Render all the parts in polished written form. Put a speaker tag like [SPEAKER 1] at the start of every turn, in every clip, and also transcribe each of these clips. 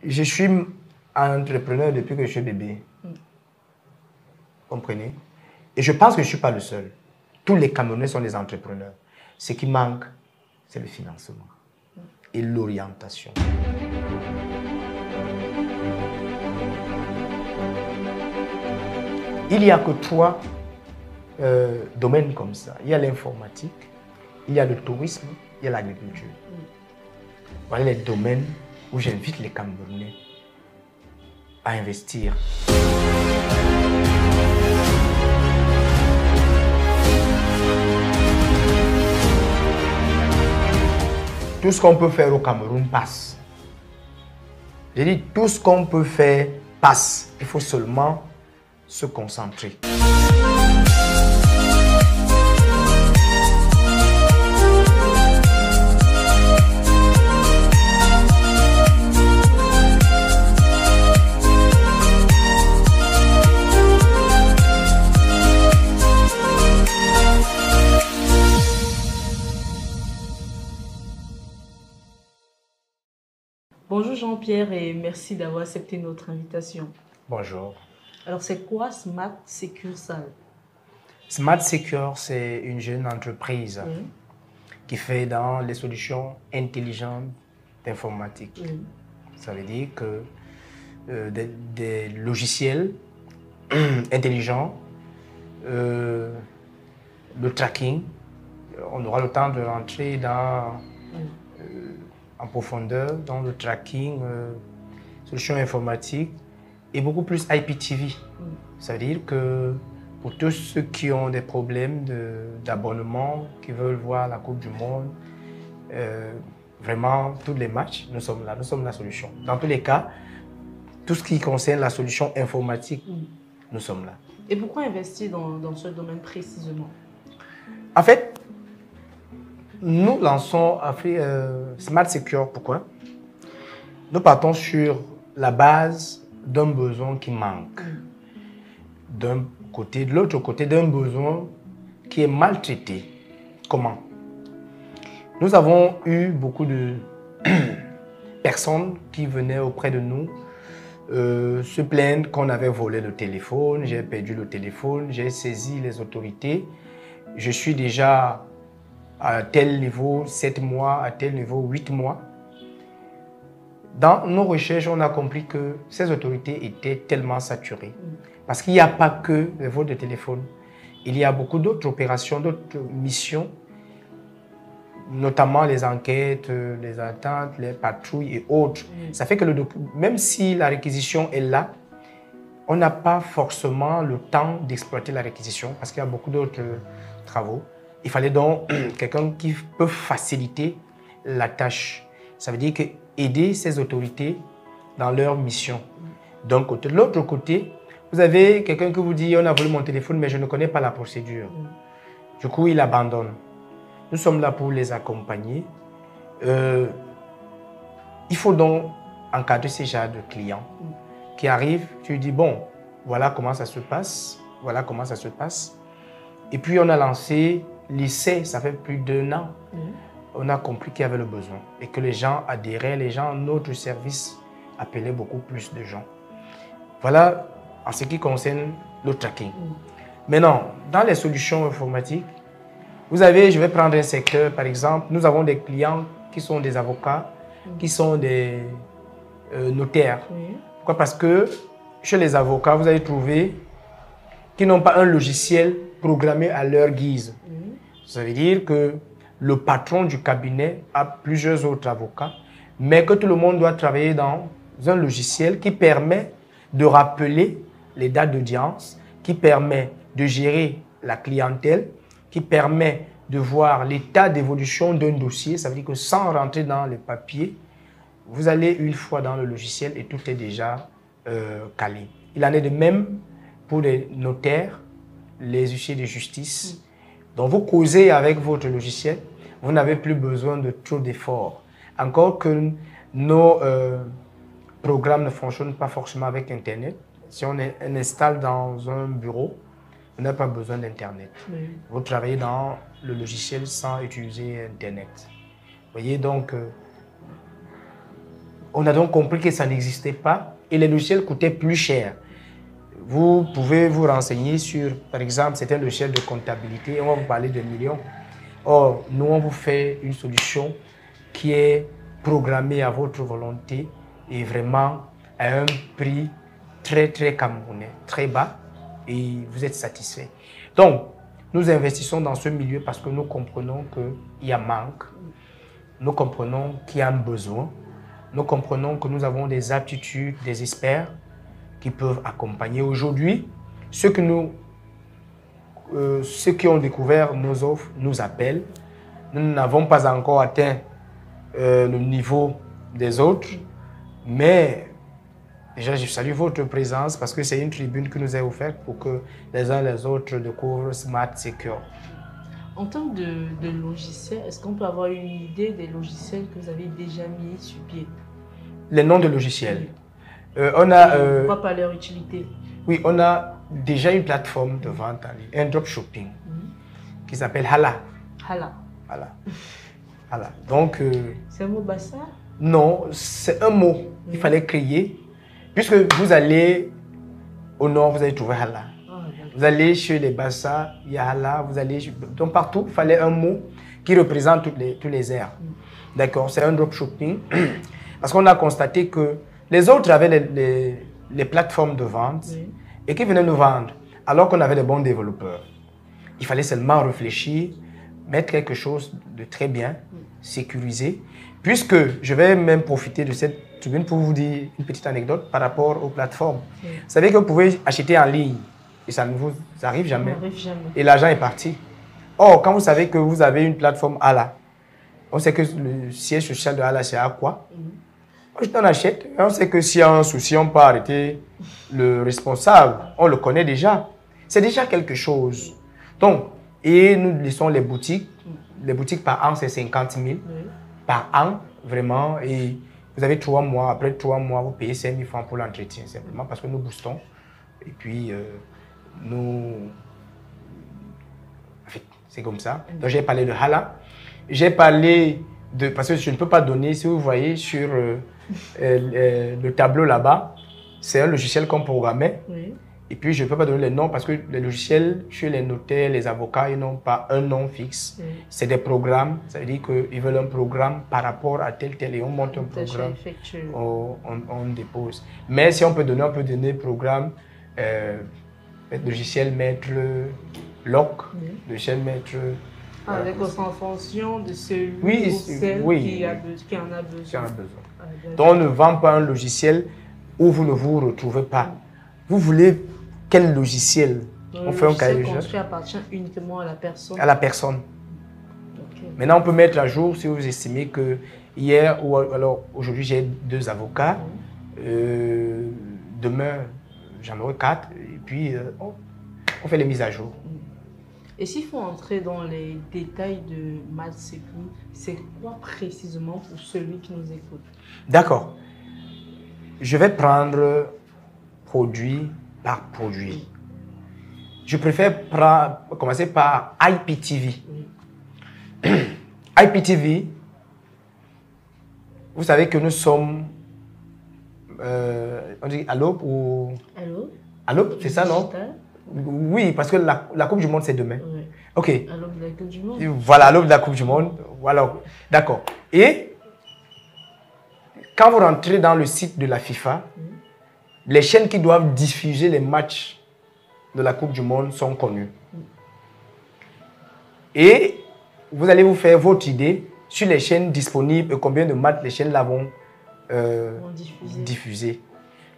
[SPEAKER 1] Je suis entrepreneur depuis que je suis bébé. Comprenez? Et je pense que je ne suis pas le seul. Tous les Camerounais sont des entrepreneurs. Ce qui manque, c'est le financement et l'orientation. Il n'y a que trois domaines comme ça. Il y a l'informatique, il y a le tourisme, il y a l'agriculture. Voilà les domaines où j'invite les Camerounais à investir. Tout ce qu'on peut faire au Cameroun passe. J'ai dit, tout ce qu'on peut faire passe. Il faut seulement se concentrer.
[SPEAKER 2] Bonjour Jean-Pierre et merci d'avoir accepté notre invitation.
[SPEAKER 1] Bonjour.
[SPEAKER 2] Alors c'est quoi Smart Secursal?
[SPEAKER 1] Smart Secure, c'est une jeune entreprise qui fait dans les solutions intelligentes d'informatique. Ça veut dire que des logiciels intelligents, le tracking, on aura le temps de rentrer dans, en profondeur dans le tracking, solutions informatiques et beaucoup plus IPTV. Ça veut dire que pour tous ceux qui ont des problèmes d'abonnement, qui veulent voir la Coupe du Monde, vraiment tous les matchs, nous sommes là, nous sommes la solution. Dans tous les cas, tout ce qui concerne la solution informatique, nous sommes là.
[SPEAKER 2] Et pourquoi investir dans ce domaine précisément?
[SPEAKER 1] En fait, nous lançons Smart Secure. Pourquoi? Nous partons sur la base d'un besoin qui manque. D'un côté, de l'autre côté, d'un besoin qui est maltraité. Comment? Nous avons eu beaucoup de personnes qui venaient auprès de nous se plaindre qu'on avait volé le téléphone, j'ai perdu le téléphone, j'ai saisi les autorités, je suis déjà à tel niveau 7 mois, à tel niveau 8 mois. Dans nos recherches, on a compris que ces autorités étaient tellement saturées. Parce qu'il n'y a pas que le vol de téléphone. Il y a beaucoup d'autres opérations, d'autres missions, notamment les enquêtes, les attentes, les patrouilles et autres. Ça fait que même si la réquisition est là, on n'a pas forcément le temps d'exploiter la réquisition parce qu'il y a beaucoup d'autres travaux. Il fallait donc quelqu'un qui peut faciliter la tâche. Ça veut dire que aider ces autorités dans leur mission. D'un côté. De l'autre côté, vous avez quelqu'un qui vous dit « on a volé mon téléphone, mais je ne connais pas la procédure ». Du coup, il abandonne. Nous sommes là pour les accompagner. Il faut donc encadrer ces genres de clients qui arrivent, tu lui dis « bon, voilà comment ça se passe, voilà comment ça se passe ». Et puis, on a lancé l'essai, ça fait plus d'1 an. On a compris qu'il y avait le besoin et que les gens adhéraient, les gens, notre service appelait beaucoup plus de gens. Voilà en ce qui concerne le tracking. Maintenant, dans les solutions informatiques, vous avez, je vais prendre un secteur par exemple, nous avons des clients qui sont des avocats, qui sont des notaires. Pourquoi? Parce que chez les avocats, vous allez trouver qu'ils n'ont pas un logiciel programmé à leur guise. Ça veut dire que le patron du cabinet a plusieurs autres avocats, mais que tout le monde doit travailler dans un logiciel qui permet de rappeler les dates d'audience, qui permet de gérer la clientèle, qui permet de voir l'état d'évolution d'un dossier. Ça veut dire que sans rentrer dans les papiers, vous allez une fois dans le logiciel et tout est déjà calé. Il en est de même pour les notaires, les huissiers de justice. Donc vous causez avec votre logiciel, vous n'avez plus besoin de trop d'efforts. Encore que nos programmes ne fonctionnent pas forcément avec Internet. Si on installe dans un bureau, on n'a pas besoin d'Internet. Vous travaillez dans le logiciel sans utiliser Internet. Vous voyez donc, On a donc compris que ça n'existait pas et les logiciels coûtaient plus cher. Vous pouvez vous renseigner sur, par exemple, c'est un logiciel de comptabilité, on va vous parler de millions. Or, nous, on vous fait une solution qui est programmée à votre volonté et vraiment à un prix très, très camerounais, très bas, et vous êtes satisfait. Donc, nous investissons dans ce milieu parce que nous comprenons qu'il y a manque, nous comprenons qu'il y a un besoin, nous comprenons que nous avons des aptitudes, des experts qui peuvent accompagner. Aujourd'hui, ceux qui ont découvert nos offres nous appellent. Nous n'avons pas encore atteint le niveau des autres, mais déjà, je salue votre présence parce que c'est une tribune qui nous est offerte pour que les uns et les autres découvrent Smart Secure.
[SPEAKER 2] En termes de logiciels, est-ce qu'on peut avoir une idée des logiciels que vous avez déjà mis sur pied?
[SPEAKER 1] Les noms de logiciels.
[SPEAKER 2] Pourquoi pas leur utilité?
[SPEAKER 1] Oui, on a déjà une plateforme de vente en ligne, un dropshipping qui s'appelle Hala.
[SPEAKER 2] Hala.
[SPEAKER 1] Hala. Donc,
[SPEAKER 2] c'est un mot bassa?
[SPEAKER 1] Non, c'est un mot qu'il fallait créer. Puisque vous allez au nord, vous allez trouver Hala. Vous allez chez les Bassa, il y a Hala. Donc partout, il fallait un mot qui représente tous les aires. D'accord, c'est un dropshipping. Parce qu'on a constaté que les autres avaient les plateformes de vente et qui venaient nous vendre, alors qu'on avait des bons développeurs. Il fallait seulement réfléchir, mettre quelque chose de très bien, sécurisé. Puisque je vais même profiter de cette tribune pour vous dire une petite anecdote par rapport aux plateformes. Vous savez que vous pouvez acheter en ligne et ça ne vous arrive jamais. Et l'argent est parti. Or, quand vous savez que vous avez une plateforme Hala, on sait que le siège social de Hala, c'est à quoi? On achète. On sait que s'il y a un souci, on peut arrêter le responsable. On le connaît déjà. C'est déjà quelque chose. Donc, et nous laissons les boutiques. Les boutiques par an, c'est 50 000 par an, vraiment. Et vous avez 3 mois. Après 3 mois, vous payez 5 000 francs pour l'entretien, simplement parce que nous boostons. Et puis, c'est comme ça. Donc, j'ai parlé de Hala. J'ai parlé de... Parce que je ne peux pas donner, si vous voyez sur le tableau là-bas, c'est un logiciel qu'on programmait. Et puis, je ne peux pas donner les noms parce que les logiciels, chez les notaires, les avocats, ils n'ont pas un nom fixe. C'est des programmes. Ça veut dire qu'ils veulent un programme par rapport à tel. Et on monte un programme, on dépose. Mais si on peut donner programme, logiciel maître lock, logiciel maître...
[SPEAKER 2] Avec en fonction de celui ou celle qui en a besoin.
[SPEAKER 1] Donc, on ne vend pas un logiciel où vous ne vous retrouvez pas. Vous voulez quel logiciel?
[SPEAKER 2] On fait un cahier de charge. Appartient uniquement à la personne.
[SPEAKER 1] À la personne. Maintenant, on peut mettre à jour si vous estimez que hier ou alors aujourd'hui j'ai 2 avocats. Demain, j'en aurai 4. Et puis, on fait les mises à jour.
[SPEAKER 2] Et s'il faut entrer dans les détails de Smart Secure, c'est quoi précisément pour celui qui nous écoute? D'accord.
[SPEAKER 1] Je vais prendre produit par produit. Je préfère commencer par IPTV. IPTV, vous savez que nous sommes, on dit à l'aube ou... À l'aube, c'est ça, non? Oui, parce que la Coupe du Monde, c'est demain. Oui. OK.
[SPEAKER 2] À l'aube de la Coupe du Monde.
[SPEAKER 1] Voilà, à l'aube de la Coupe du Monde. Voilà. D'accord. Et quand vous rentrez dans le site de la FIFA, les chaînes qui doivent diffuser les matchs de la Coupe du Monde sont connues. Et vous allez vous faire votre idée sur les chaînes disponibles et combien de matchs les chaînes vont diffuser.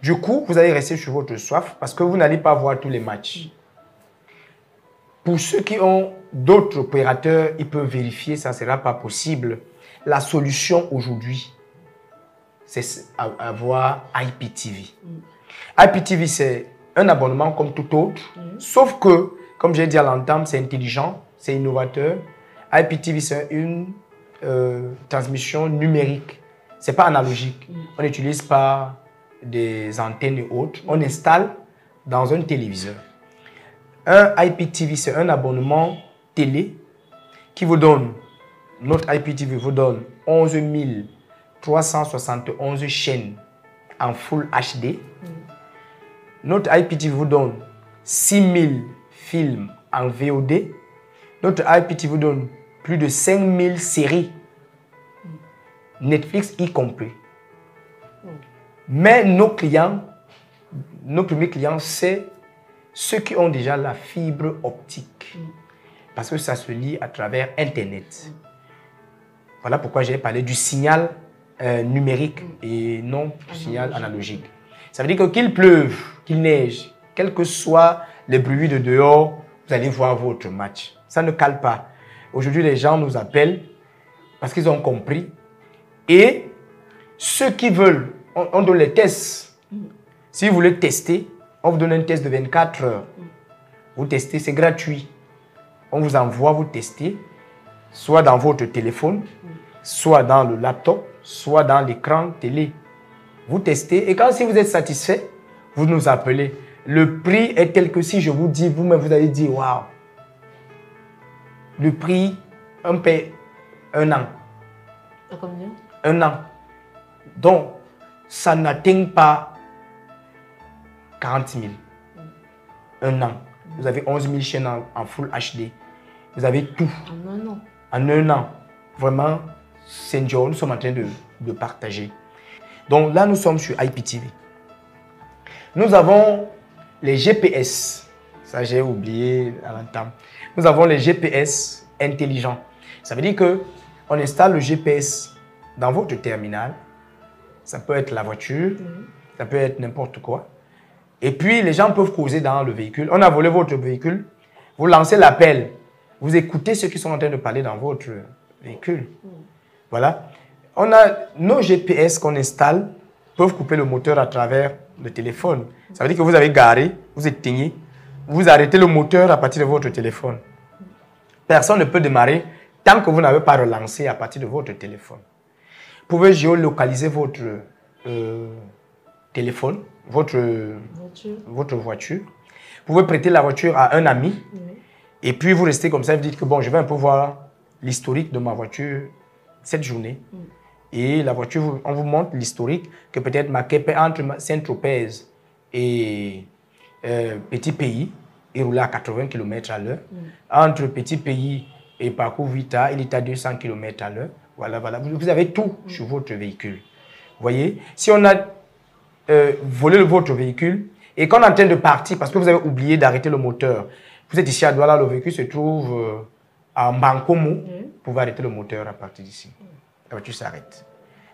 [SPEAKER 1] Du coup, vous allez rester sur votre soif parce que vous n'allez pas voir tous les matchs. Pour ceux qui ont d'autres opérateurs, ils peuvent vérifier, ça ne sera pas possible. La solution aujourd'hui, c'est avoir IPTV. IPTV, c'est un abonnement comme tout autre, sauf que, comme j'ai dit à l'entame, c'est intelligent, c'est innovateur. IPTV, c'est une transmission numérique. Ce n'est pas analogique. On n'utilise pas des antennes et autres. On installe dans un téléviseur. Un IPTV, c'est un abonnement télé qui vous donne, notre IPTV vous donne 11 371 chaînes en Full HD. Notre IPTV vous donne 6000 films en VOD. Notre IPTV vous donne plus de 5000 séries, Netflix y compris. Mais nos clients, nos premiers clients, c'est ceux qui ont déjà la fibre optique. Parce que ça se lit à travers Internet. Voilà pourquoi j'ai parlé du signal numérique et non du signal analogique. Ça veut dire que qu'il pleuve, qu'il neige, quels que soient les bruits de dehors, vous allez voir votre match. Ça ne cale pas. Aujourd'hui, les gens nous appellent parce qu'ils ont compris. Et ceux qui veulent, on donne les tests. Si vous voulez tester, on vous donne un test de 24 heures. Vous testez, c'est gratuit. On vous envoie, vous tester, soit dans votre téléphone, soit dans le laptop, soit dans l'écran télé. Vous testez et quand si vous êtes satisfait, vous nous appelez. Le prix est tel que si je vous dis, vous-même vous allez dire, waouh. Le prix, on paie un an.
[SPEAKER 2] À combien?
[SPEAKER 1] Un an. Donc, ça n'atteint pas 40 000. Un an. Vous avez 11 000 chaînes en Full HD. Vous avez tout.
[SPEAKER 2] En un an.
[SPEAKER 1] En un an. Vraiment, c'est une journée, nous sommes en train de partager. Donc là, nous sommes sur IPTV. Nous avons les GPS. Ça, j'ai oublié à l'entame. Nous avons les GPS intelligents. Ça veut dire qu'on installe le GPS dans votre terminal. Ça peut être la voiture, ça peut être n'importe quoi. Et puis, les gens peuvent causer dans le véhicule. On a volé votre véhicule, vous lancez l'appel, vous écoutez ceux qui sont en train de parler dans votre véhicule. Voilà. On a nos GPS qu'on installe, peuvent couper le moteur à travers le téléphone. Ça veut dire que vous avez garé, vous éteignez, vous arrêtez le moteur à partir de votre téléphone. Personne ne peut démarrer tant que vous n'avez pas relancé à partir de votre téléphone. Vous pouvez géolocaliser votre téléphone, votre voiture. Vous pouvez prêter la voiture à un ami. Et puis vous restez comme ça, vous dites que bon, je vais un peu voir l'historique de ma voiture cette journée. Et la voiture, on vous montre l'historique que peut-être ma Kepe entre Saint-Tropez et Petit Pays, il roulait à 80 km à l'heure. Entre Petit Pays et Parcours Vita, il est à 200 km à l'heure. Voilà, voilà. Vous avez tout sur votre véhicule. Vous voyez, si on a volé votre véhicule et qu'on est en train de partir parce que vous avez oublié d'arrêter le moteur, vous êtes ici à Douala, le véhicule se trouve à Mbankomo, vous pouvez arrêter le moteur à partir d'ici. La voiture s'arrête.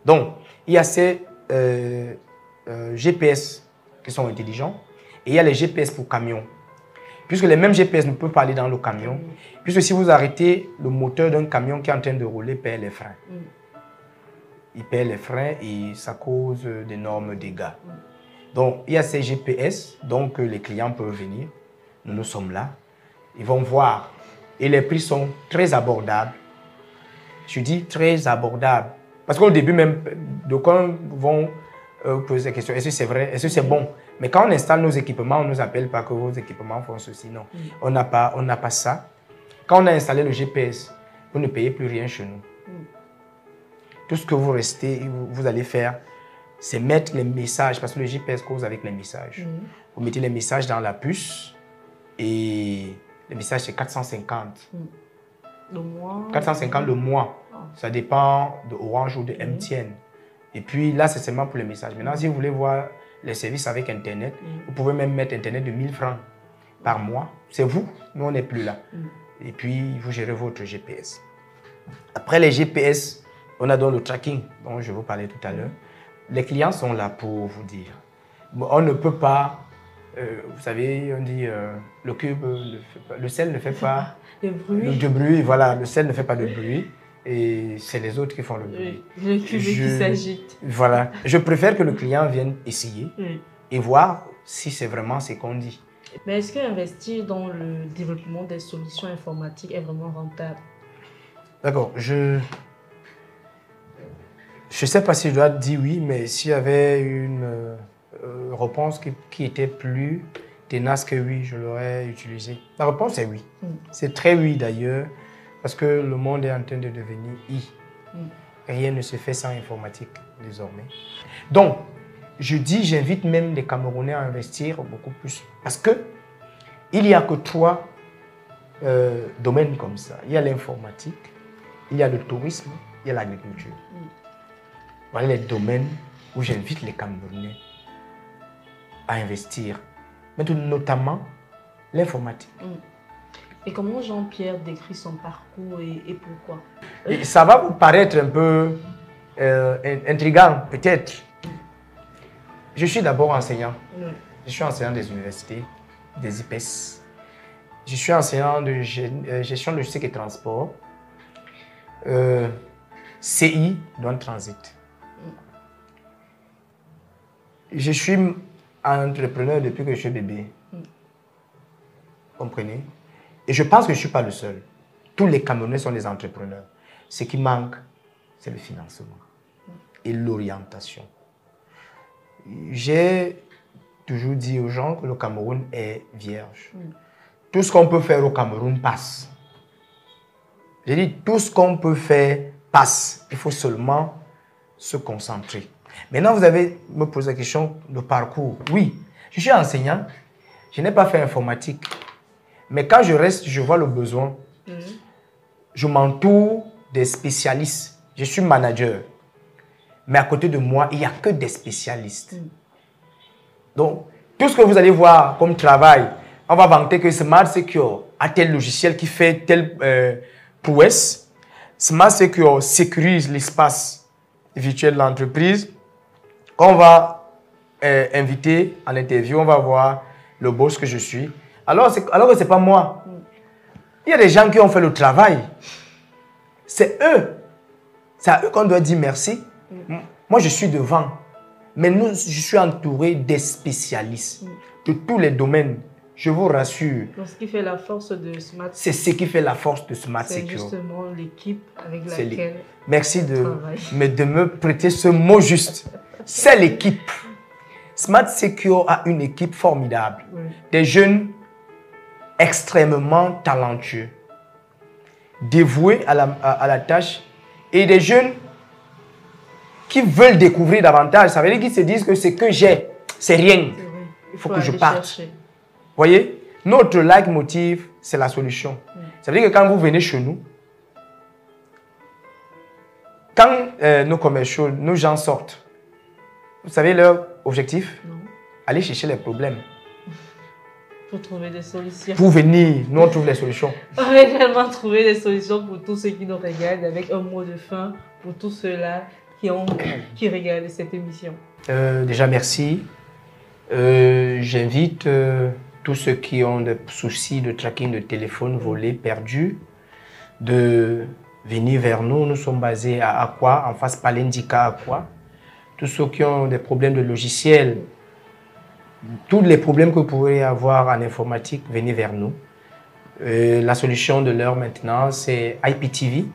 [SPEAKER 1] Donc, il y a ces GPS qui sont intelligents et il y a les GPS pour camions. Puisque les mêmes GPS ne peuvent pas aller dans le camion. Puisque si vous arrêtez le moteur d'un camion qui est en train de rouler, il perd les freins. Il perd les freins et ça cause d'énormes dégâts. Donc, il y a ces GPS, donc les clients peuvent venir. Nous sommes là. Ils vont voir. Et les prix sont très abordables. Je dis très abordables. Parce qu'au début même, d'aucuns vont poser la question, est-ce que c'est vrai, est-ce que c'est bon? Mais quand on installe nos équipements, on ne nous appelle pas que vos équipements font ceci. Non, on n'a pas ça. Quand on a installé le GPS, vous ne payez plus rien chez nous. Tout ce que vous allez faire, c'est mettre les messages, parce que le GPS cause avec les messages. Vous mettez les messages dans la puce et le message c'est 450.
[SPEAKER 2] Le mois?
[SPEAKER 1] 450 le mois. Ça dépend de Orange ou de MTN. Et puis là, c'est seulement pour les messages. Maintenant, si vous voulez voir les services avec Internet, vous pouvez même mettre Internet de 1000 francs par mois. C'est vous, nous on n'est plus là. Et puis, vous gérez votre GPS. Après les GPS, on a donc le tracking dont je vous parlais tout à l'heure. Les clients sont là pour vous dire. On ne peut pas, vous savez, on dit le cube, le sel ne fait pas
[SPEAKER 2] de bruit.
[SPEAKER 1] De bruit. Voilà, le sel ne fait pas de bruit. Et c'est les autres qui font le bruit.
[SPEAKER 2] Le cube qui s'agite.
[SPEAKER 1] Voilà. Je préfère que le client vienne essayer et voir si c'est vraiment ce qu'on dit.
[SPEAKER 2] Mais est-ce qu'investir dans le développement des solutions informatiques est vraiment rentable?
[SPEAKER 1] D'accord. Je ne sais pas si je dois dire oui, mais s'il y avait une réponse qui était plus tenace que oui, je l'aurais utilisée. La réponse est oui. C'est très oui d'ailleurs. Parce que le monde est en train de devenir I. rien ne se fait sans informatique désormais. Donc, je dis, j'invite même les Camerounais à investir beaucoup plus. Parce que il n'y a que 3 domaines comme ça. Il y a l'informatique, il y a le tourisme, il y a l'agriculture. Voilà les domaines où j'invite les Camerounais à investir. Mais notamment l'informatique.
[SPEAKER 2] Et comment Jean-Pierre décrit son parcours et pourquoi?
[SPEAKER 1] Et ça va vous paraître un peu intriguant, peut-être. Je suis d'abord enseignant. Je suis enseignant des universités, des IPES. Je suis enseignant de gestion logistique et transport. CI, douane transit. Je suis entrepreneur depuis que je suis bébé. Comprenez? Et je pense que je ne suis pas le seul. Tous les Camerounais sont des entrepreneurs. Ce qui manque, c'est le financement et l'orientation. J'ai toujours dit aux gens que le Cameroun est vierge. Tout ce qu'on peut faire au Cameroun passe. J'ai dit, tout ce qu'on peut faire passe. Il faut seulement se concentrer. Maintenant, vous avez me posé la question de parcours. Oui, je suis enseignant. Je n'ai pas fait informatique. Mais quand je reste, je vois le besoin. Je m'entoure des spécialistes. Je suis manager. Mais à côté de moi, il n'y a que des spécialistes. Donc, tout ce que vous allez voir comme travail, on va vanter que Smart Secure a tel logiciel qui fait telle prouesse. Smart Secure sécurise l'espace virtuel de l'entreprise. Quand on va inviter en interview, on va voir le boss que je suis. Alors que ce n'est pas moi. Il y a des gens qui ont fait le travail. C'est eux. C'est à eux qu'on doit dire merci. Moi, je suis devant. Mais je suis entouré des spécialistes de tous les domaines. Je vous rassure.
[SPEAKER 2] Donc, ce qui fait la force de Smart Secure.
[SPEAKER 1] C'est ce qui fait la force de Smart Secure.
[SPEAKER 2] C'est justement l'équipe avec laquelle
[SPEAKER 1] merci de me prêter ce mot juste. C'est l'équipe. Smart Secure a une équipe formidable. Des jeunes extrêmement talentueux, dévoués à la tâche et des jeunes qui veulent découvrir davantage. Ça veut dire qu'ils se disent que ce que j'ai, c'est rien. Il faut que je parte. Vous voyez, notre leitmotiv, c'est la solution. Ça veut dire que quand vous venez chez nous, quand nos commerciaux, nos gens sortent, vous savez leur objectif? Aller chercher les problèmes.
[SPEAKER 2] Pour trouver des solutions.
[SPEAKER 1] Pour venir, nous on trouve les solutions.
[SPEAKER 2] On va également trouver des solutions pour tous ceux qui nous regardent avec un mot de fin, pour tous ceux-là qui regardent cette émission.
[SPEAKER 1] Déjà, merci. J'invite tous ceux qui ont des soucis de tracking de téléphone volé, perdu, de venir vers nous. Nous sommes basés à Akwa, en face Palendika Akwa. Tous ceux qui ont des problèmes de logiciels, tous les problèmes que vous pourrez avoir en informatique, venez vers nous. La solution de l'heure maintenant, c'est IPTV.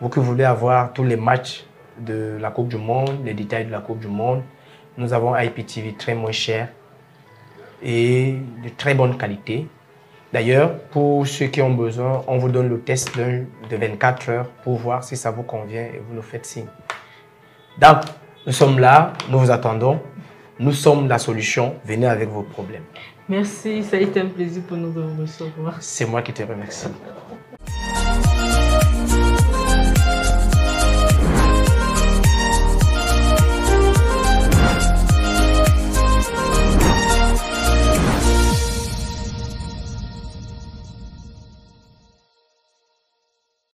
[SPEAKER 1] Vous qui voulez avoir tous les matchs de la Coupe du Monde, les détails de la Coupe du Monde, nous avons IPTV très moins cher et de très bonne qualité. D'ailleurs, pour ceux qui ont besoin, on vous donne le test de 24 heures pour voir si ça vous convient et vous nous faites signe. Donc, nous sommes là, nous vous attendons. Nous sommes la solution. Venez avec vos problèmes.
[SPEAKER 2] Merci, ça a été un plaisir pour nous de vous recevoir.
[SPEAKER 1] C'est moi qui te remercie.